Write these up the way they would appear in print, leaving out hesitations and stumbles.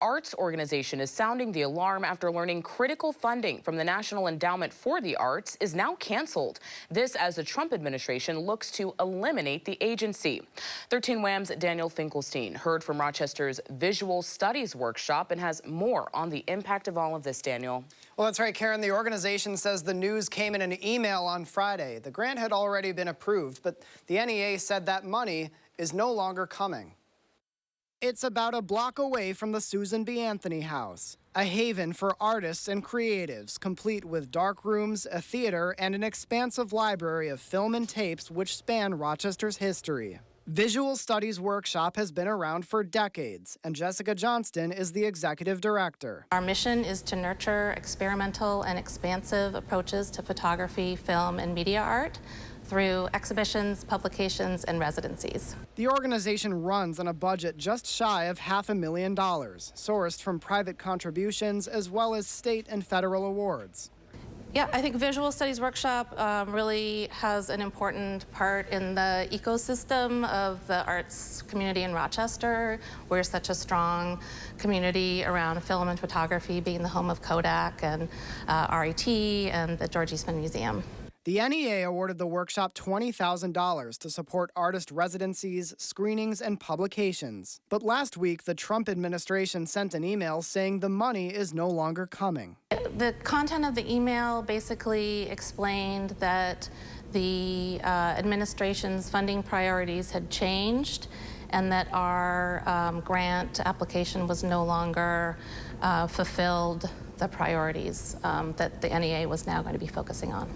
Arts organization is sounding the alarm after learning critical funding from the National Endowment for the Arts is now canceled. This as the Trump administration looks to eliminate the agency. 13 Wham's Daniel Finkelstein heard from Rochester's Visual Studies Workshop and has more on the impact of all of this, Daniel. Well, that's right, Karen. The organization says the news came in an email on Friday. The grant had already been approved, but the NEA said that money is no longer coming. It's about a block away from the Susan B. Anthony House, a haven for artists and creatives, complete with dark rooms, a theater, and an expansive library of film and tapes which span Rochester's history. Visual Studies Workshop has been around for decades, and Jessica Johnston is the executive director. Our mission is to nurture experimental and expansive approaches to photography, film, and media art through exhibitions, publications, and residencies. The organization runs on a budget just shy of $500,000, sourced from private contributions as well as state and federal awards. Yeah, I think Visual Studies Workshop really has an important part in the ecosystem of the arts community in Rochester. We're such a strong community around film and photography, being the home of Kodak and RET and the George Eastman Museum. The NEA awarded the workshop $20,000 to support artist residencies, screenings, and publications. But last week, the Trump administration sent an email saying the money is no longer coming. The content of the email basically explained that the administration's funding priorities had changed and that our grant application was no longer fulfilled the priorities that the NEA was now going to be focusing on.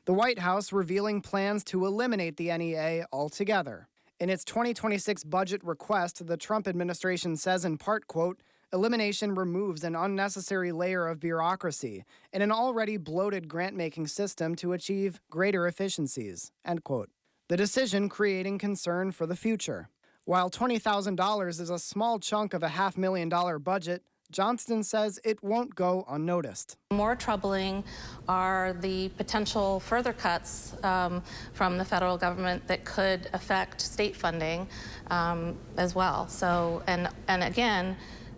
The White House revealing plans to eliminate the NEA altogether. In its 2026 budget request, the Trump administration says in part, quote, elimination removes an unnecessary layer of bureaucracy in an already bloated grant-making system to achieve greater efficiencies, end quote. The decision creating concern for the future. While $20,000 is a small chunk of a $500,000 budget, Johnston says it won't go unnoticed. More troubling are the potential further cuts from the federal government that could affect state funding as well. So, and again,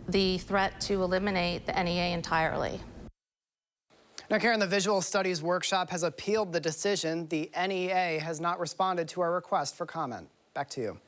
the threat to eliminate the NEA entirely. Now, Karen, the Visual Studies Workshop has appealed the decision. The NEA has not responded to our request for comment. Back to you.